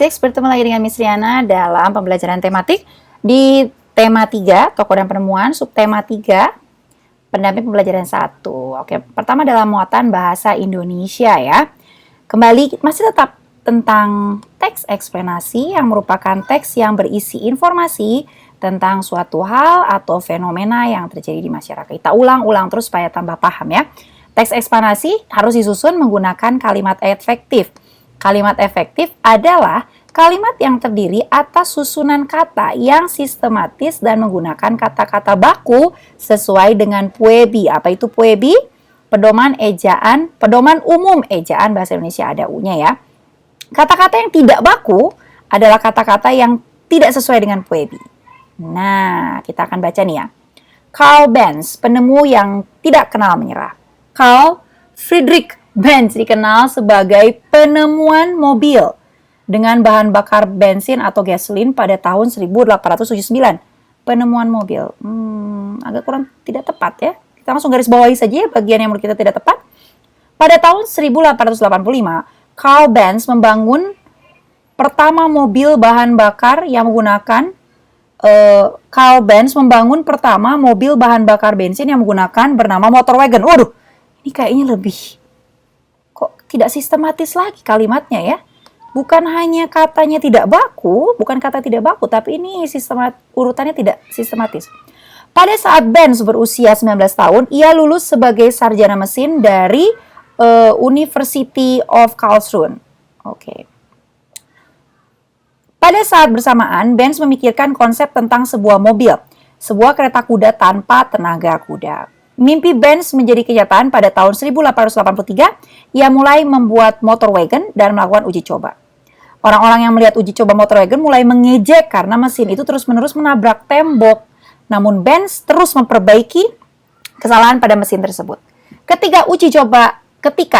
Tematik, bertemu lagi dengan Miss Riana dalam pembelajaran tematik di tema 3, tokoh dan penemuan, subtema 3, pendamping pembelajaran 1. Oke, pertama adalah muatan bahasa Indonesia ya. Kembali masih tetap tentang teks eksplanasi yang merupakan teks yang berisi informasi tentang suatu hal atau fenomena yang terjadi di masyarakat. Kita ulang-ulang terus supaya tambah paham ya. Teks eksplanasi harus disusun menggunakan kalimat efektif. Kalimat efektif adalah kalimat yang terdiri atas susunan kata yang sistematis dan menggunakan kata-kata baku sesuai dengan PUEBI. Apa itu PUEBI? Pedoman umum ejaan bahasa Indonesia, ada U-nya ya. Kata-kata yang tidak baku adalah kata-kata yang tidak sesuai dengan PUEBI. Nah, kita akan baca nih ya. Carl Benz, penemu yang tidak kenal menyerah. Carl Friedrich Benz dikenal sebagai penemuan mobil dengan bahan bakar bensin atau gasolin pada tahun 1879. Penemuan mobil. Agak kurang tidak tepat ya. Kita langsung garis bawahi saja ya bagian yang menurut kita tidak tepat. Pada tahun 1885, Carl Benz membangun pertama mobil bahan bakar yang menggunakan Carl Benz membangun pertama mobil bahan bakar bensin yang menggunakan bernama motor wagon. Waduh, ini kayaknya lebih tidak sistematis lagi kalimatnya ya. Bukan hanya katanya tidak baku, bukan kata tidak baku, tapi ini urutannya tidak sistematis. Pada saat Benz berusia 19 tahun, ia lulus sebagai sarjana mesin dari University of Karlsruhe. Oke. Pada saat bersamaan, Benz memikirkan konsep tentang sebuah mobil, sebuah kereta kuda tanpa tenaga kuda. Mimpi Benz menjadi kenyataan pada tahun 1883, ia mulai membuat motor wagon dan melakukan uji coba. Orang-orang yang melihat uji coba motor wagon mulai mengejek karena mesin itu terus-menerus menabrak tembok. Namun Benz terus memperbaiki kesalahan pada mesin tersebut. Ketika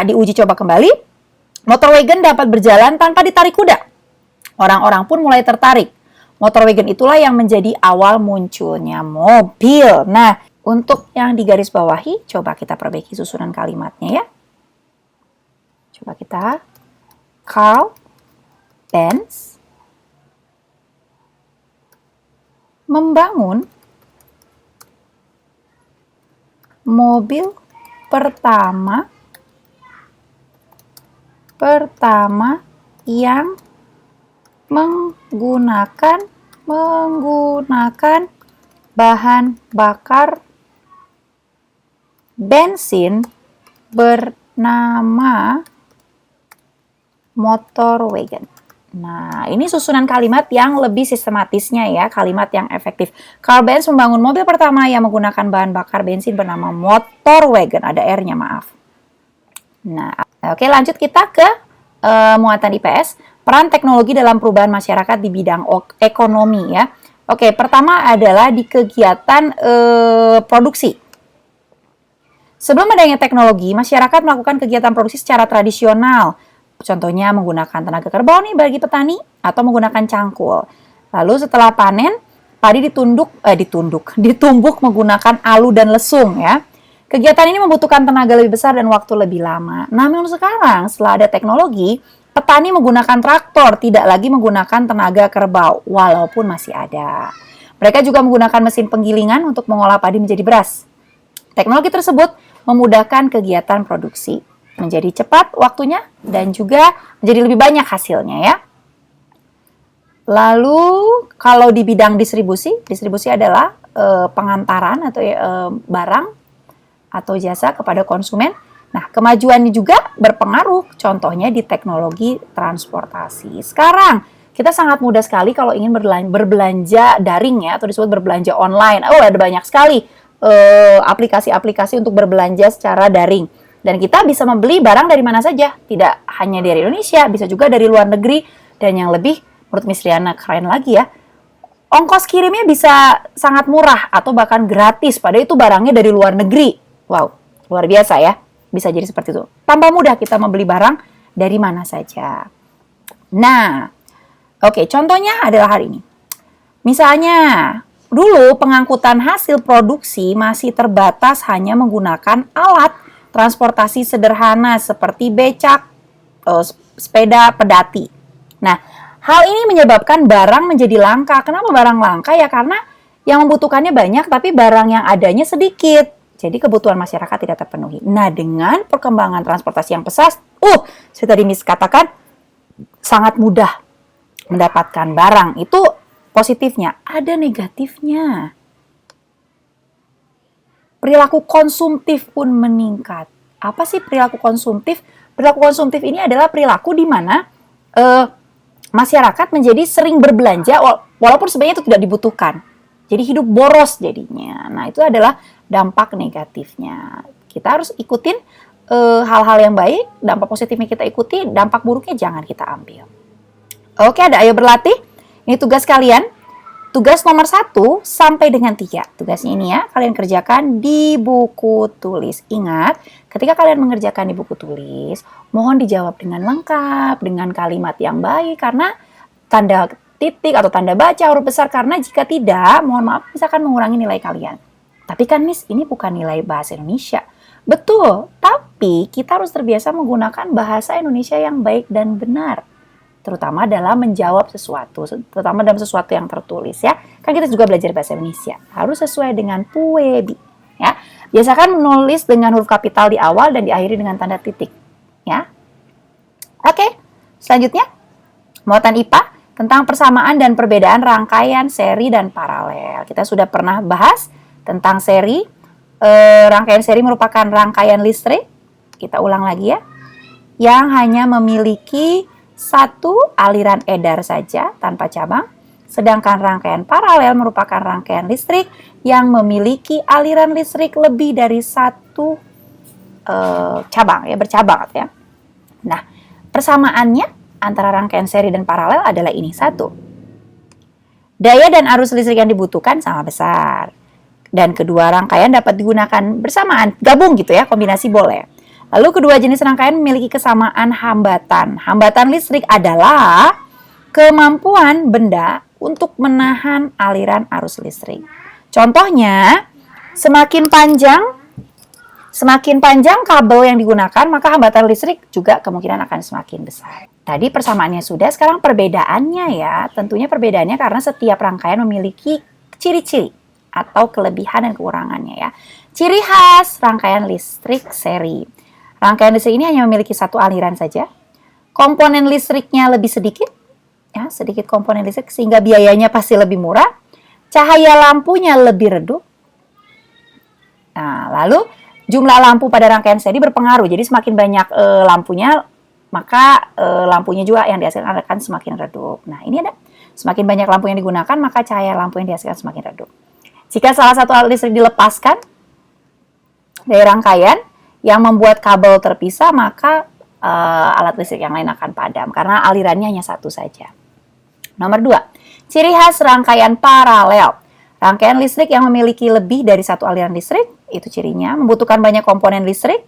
diuji coba kembali, motor wagon dapat berjalan tanpa ditarik kuda. Orang-orang pun mulai tertarik. Motor wagon itulah yang menjadi awal munculnya mobil. Nah, untuk yang digaris bawahi, coba kita perbaiki susunan kalimatnya ya. Coba kita. Carl Benz membangun mobil pertama yang menggunakan bahan bakar bensin bernama motor wagon. Nah, ini susunan kalimat yang lebih sistematisnya ya, kalimat yang efektif. Carl Benz membangun mobil pertama yang menggunakan bahan bakar bensin bernama motor wagon. Ada R-nya, maaf. Nah, oke, lanjut kita ke muatan IPS. Peran teknologi dalam perubahan masyarakat di bidang ekonomi ya. Oke, pertama adalah di kegiatan produksi. Sebelum adanya teknologi, masyarakat melakukan kegiatan produksi secara tradisional. Contohnya menggunakan tenaga kerbau nih bagi petani atau menggunakan cangkul. Lalu setelah panen, padi ditumbuk menggunakan alu dan lesung ya. Kegiatan ini membutuhkan tenaga lebih besar dan waktu lebih lama. Namun sekarang setelah ada teknologi, petani menggunakan traktor, tidak lagi menggunakan tenaga kerbau walaupun masih ada. Mereka juga menggunakan mesin penggilingan untuk mengolah padi menjadi beras. Teknologi tersebut memudahkan kegiatan produksi, menjadi cepat waktunya dan juga menjadi lebih banyak hasilnya ya. Lalu kalau di bidang distribusi adalah pengantaran atau barang atau jasa kepada konsumen. Nah, kemajuan ini juga berpengaruh contohnya di teknologi transportasi. Sekarang kita sangat mudah sekali kalau ingin berbelanja daring ya, atau disebut berbelanja online. Ada banyak sekali aplikasi-aplikasi untuk berbelanja secara daring. Dan kita bisa membeli barang dari mana saja. Tidak hanya dari Indonesia, bisa juga dari luar negeri. Dan yang lebih, menurut Miss Riana keren lagi ya, ongkos kirimnya bisa sangat murah atau bahkan gratis. Padahal itu barangnya dari luar negeri. Wow, luar biasa ya. Bisa jadi seperti itu. Tambah mudah kita membeli barang dari mana saja. Nah, oke, contohnya adalah hari ini. Misalnya, dulu pengangkutan hasil produksi masih terbatas hanya menggunakan alat transportasi sederhana seperti becak, sepeda pedati. Nah, Hal ini menyebabkan barang menjadi langka. Kenapa barang langka? Ya karena yang membutuhkannya banyak tapi barang yang adanya sedikit. Jadi kebutuhan masyarakat tidak terpenuhi. Nah, dengan perkembangan transportasi yang pesat, seperti tadi Miss katakan, sangat mudah mendapatkan barang. Itu positifnya. Ada negatifnya. Perilaku konsumtif pun meningkat. Apa sih perilaku konsumtif? Perilaku konsumtif ini adalah perilaku di mana masyarakat menjadi sering berbelanja walaupun sebenarnya itu tidak dibutuhkan. Jadi hidup boros jadinya. Nah, itu adalah dampak negatifnya. Kita harus ikutin hal-hal yang baik, dampak positifnya kita ikuti, dampak buruknya jangan kita ambil. Oke, ada ayo berlatih. Ini tugas kalian. Tugas nomor 1 sampai dengan 3. Tugasnya ini ya, kalian kerjakan di buku tulis. Ingat, ketika kalian mengerjakan di buku tulis, mohon dijawab dengan lengkap, dengan kalimat yang baik, karena tanda titik atau tanda baca huruf besar, karena jika tidak, mohon maaf, misalkan mengurangi nilai kalian. Tapi kan Miss, ini bukan nilai bahasa Indonesia. Betul, tapi kita harus terbiasa menggunakan bahasa Indonesia yang baik dan benar. Terutama dalam menjawab sesuatu, terutama dalam sesuatu yang tertulis ya. Kan kita juga belajar bahasa Indonesia. Harus sesuai dengan puebi ya. Biasakan menulis dengan huruf kapital di awal dan diakhiri dengan tanda titik ya. Oke, selanjutnya muatan IPA tentang persamaan dan perbedaan rangkaian, seri, dan paralel. Kita sudah pernah bahas tentang seri. Rangkaian seri merupakan rangkaian listrik. Kita ulang lagi ya. Yang hanya memiliki satu aliran edar saja tanpa cabang, sedangkan rangkaian paralel merupakan rangkaian listrik yang memiliki aliran listrik lebih dari satu cabang ya, bercabang ya. Nah, persamaannya antara rangkaian seri dan paralel adalah ini. 1. Daya dan arus listrik yang dibutuhkan sama besar. Dan kedua rangkaian dapat digunakan bersamaan, gabung gitu ya, kombinasi boleh. Lalu kedua jenis rangkaian memiliki kesamaan hambatan. Hambatan listrik adalah kemampuan benda untuk menahan aliran arus listrik. Contohnya, semakin panjang kabel yang digunakan, maka hambatan listrik juga kemungkinan akan semakin besar. Tadi persamaannya sudah, sekarang perbedaannya ya. Tentunya perbedaannya karena setiap rangkaian memiliki ciri-ciri atau kelebihan dan kekurangannya ya. Ciri khas rangkaian listrik seri. Rangkaian listrik ini hanya memiliki satu aliran saja. Komponen listriknya lebih sedikit, ya, sedikit komponen listrik sehingga biayanya pasti lebih murah. Cahaya lampunya lebih redup. Nah, lalu jumlah lampu pada rangkaian seri berpengaruh. Jadi semakin banyak lampunya, maka lampunya juga yang dihasilkan akan semakin redup. Nah, ini ada semakin banyak lampu yang digunakan, maka cahaya lampu yang dihasilkan semakin redup. Jika salah satu alat listrik dilepaskan dari rangkaian yang membuat kabel terpisah, maka alat listrik yang lain akan padam karena alirannya hanya satu saja. Nomor 2, ciri khas rangkaian paralel. Rangkaian listrik yang memiliki lebih dari satu aliran listrik, itu cirinya membutuhkan banyak komponen listrik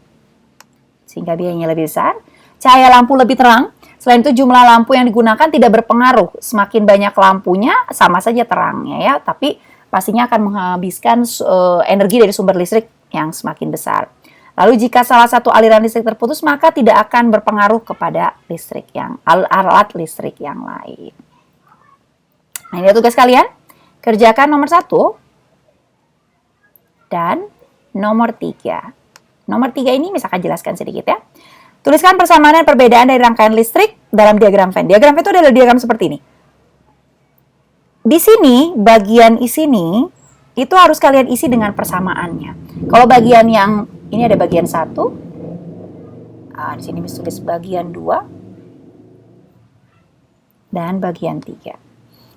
sehingga biayanya lebih besar. Cahaya lampu lebih terang. Selain itu jumlah lampu yang digunakan tidak berpengaruh. Semakin banyak lampunya sama saja terangnya ya, tapi pastinya akan menghabiskan energi dari sumber listrik yang semakin besar. Lalu jika salah satu aliran listrik terputus, maka tidak akan berpengaruh kepada alat listrik yang lain. Nah, ini tugas kalian. Kerjakan nomor 1 dan nomor 3. Nomor 3 ini misalkan jelaskan sedikit ya. Tuliskan persamaan dan perbedaan dari rangkaian listrik dalam diagram Venn. Diagram Venn itu adalah diagram seperti ini. Di sini, bagian isi ini, itu harus kalian isi dengan persamaannya. Kalau bagian yang ini ada bagian 1. Di sini bisa tulis bagian 2 dan bagian 3.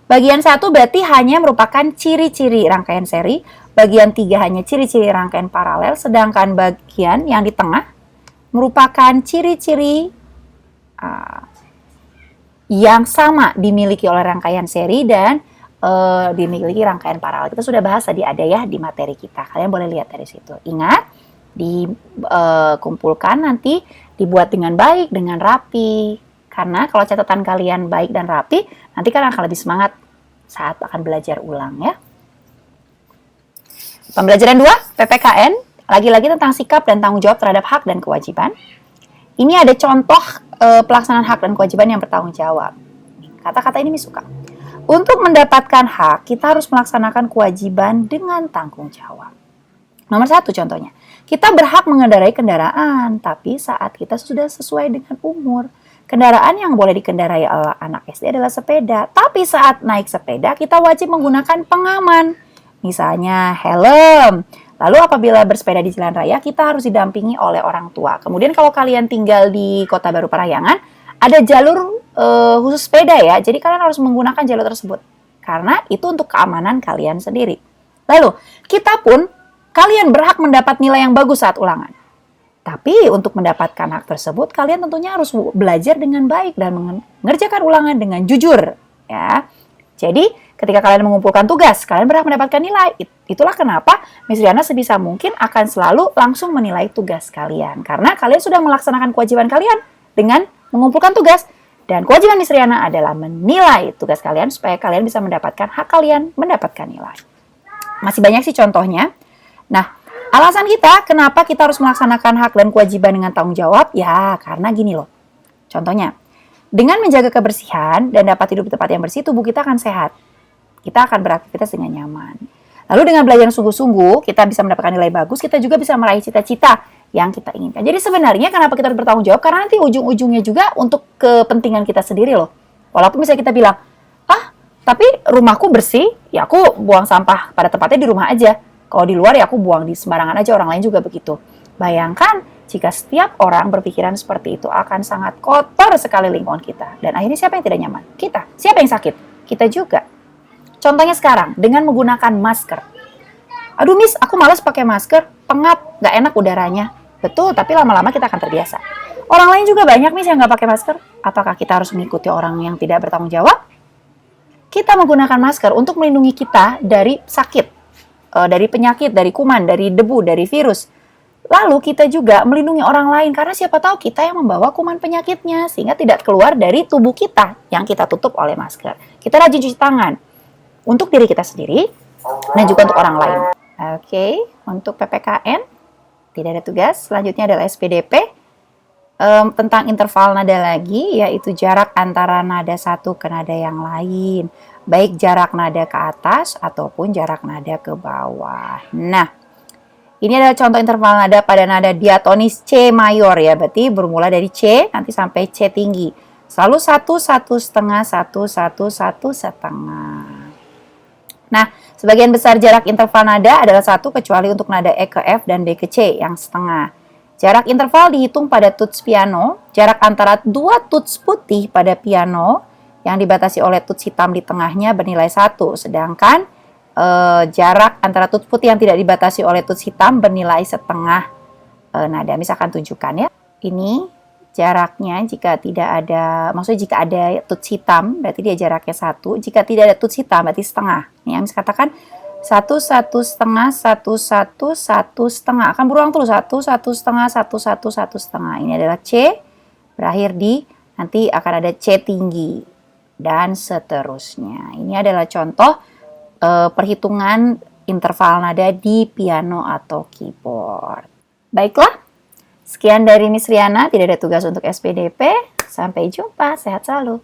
Bagian 1 berarti hanya merupakan ciri-ciri rangkaian seri, bagian 3 hanya ciri-ciri rangkaian paralel, sedangkan bagian yang di tengah merupakan ciri-ciri yang sama dimiliki oleh rangkaian seri dan dimiliki rangkaian paralel. Kita sudah bahas tadi ada ya di materi kita. Kalian boleh lihat dari situ. Ingat, dikumpulkan nanti dibuat dengan baik, dengan rapi. Karena kalau catatan kalian baik dan rapi, nanti kalian akan lebih semangat saat akan belajar ulang ya. Pembelajaran 2, PPKN, lagi-lagi tentang sikap dan tanggung jawab terhadap hak dan kewajiban. Ini ada contoh pelaksanaan hak dan kewajiban yang bertanggung jawab. Kata-kata ini Miss suka. Untuk mendapatkan hak, kita harus melaksanakan kewajiban dengan tanggung jawab. Nomor 1 contohnya, kita berhak mengendarai kendaraan, tapi saat kita sudah sesuai dengan umur. Kendaraan yang boleh dikendarai oleh anak SD adalah sepeda, tapi saat naik sepeda kita wajib menggunakan pengaman. Misalnya helm. Lalu apabila bersepeda di jalan raya, kita harus didampingi oleh orang tua. Kemudian kalau kalian tinggal di Kota Baru Parahyangan, ada jalur khusus sepeda ya, jadi kalian harus menggunakan jalur tersebut. Karena itu untuk keamanan kalian sendiri. Lalu, kita pun, kalian berhak mendapat nilai yang bagus saat ulangan. Tapi untuk mendapatkan hak tersebut, kalian tentunya harus belajar dengan baik dan mengerjakan ulangan dengan jujur. Ya. Jadi, ketika kalian mengumpulkan tugas, kalian berhak mendapatkan nilai. Itulah kenapa Miss Riana sebisa mungkin akan selalu langsung menilai tugas kalian. Karena kalian sudah melaksanakan kewajiban kalian dengan mengumpulkan tugas. Dan kewajiban Miss Riana adalah menilai tugas kalian supaya kalian bisa mendapatkan hak kalian mendapatkan nilai. Masih banyak sih contohnya. Nah, alasan kita kenapa kita harus melaksanakan hak dan kewajiban dengan tanggung jawab, ya karena gini loh. Contohnya, dengan menjaga kebersihan dan dapat hidup di tempat yang bersih, tubuh kita akan sehat. Kita akan beraktivitas dengan nyaman. Lalu dengan belajar sungguh-sungguh, kita bisa mendapatkan nilai bagus, kita juga bisa meraih cita-cita yang kita inginkan. Jadi sebenarnya kenapa kita harus bertanggung jawab? Karena nanti ujung-ujungnya juga untuk kepentingan kita sendiri loh. Walaupun misalnya kita bilang, tapi rumahku bersih, ya aku buang sampah pada tempatnya di rumah aja. Kalau di luar ya aku buang di sembarangan aja, orang lain juga begitu. Bayangkan jika setiap orang berpikiran seperti itu akan sangat kotor sekali lingkungan kita. Dan akhirnya siapa yang tidak nyaman? Kita. Siapa yang sakit? Kita juga. Contohnya sekarang, dengan menggunakan masker. Aduh Miss, aku malas pakai masker, pengap, gak enak udaranya. Betul, tapi lama-lama kita akan terbiasa. Orang lain juga banyak Miss yang gak pakai masker. Apakah kita harus mengikuti orang yang tidak bertanggung jawab? Kita menggunakan masker untuk melindungi kita dari sakit. Dari penyakit, dari kuman, dari debu, dari virus. Lalu kita juga melindungi orang lain karena siapa tahu kita yang membawa kuman penyakitnya sehingga tidak keluar dari tubuh kita yang kita tutup oleh masker. Kita rajin cuci tangan untuk diri kita sendiri dan juga untuk orang lain. Oke, untuk PPKN tidak ada tugas. Selanjutnya adalah SPDP tentang interval nada lagi, yaitu jarak antara nada satu ke nada yang lain. Baik jarak nada ke atas ataupun jarak nada ke bawah. Nah, ini adalah contoh interval nada pada nada diatonis C mayor ya. Berarti bermula dari C nanti sampai C tinggi. Selalu 1, 1 setengah, 1, 1, 1 setengah. Nah, sebagian besar jarak interval nada adalah 1 kecuali untuk nada E ke F dan D ke C yang setengah. Jarak interval dihitung pada tuts piano. Jarak antara dua tuts putih pada piano yang dibatasi oleh tuts hitam di tengahnya bernilai 1. Sedangkan jarak antara tuts putih yang tidak dibatasi oleh tuts hitam bernilai setengah nada. Misalkan tunjukkan ya. Ini jaraknya jika tidak ada, maksudnya jika ada tuts hitam berarti dia jaraknya 1. Jika tidak ada tuts hitam berarti setengah. Ini yang katakan 1, 1 setengah, 1, 1, 1 setengah. Akan berulang terus 1, 1 setengah, 1, 1, 1 setengah. Ini adalah C. Berakhir di, nanti akan ada C tinggi. Dan seterusnya. Ini adalah contoh perhitungan interval nada di piano atau keyboard. Baiklah, sekian dari Miss Riana. Tidak ada tugas untuk SPDP. Sampai jumpa, sehat selalu.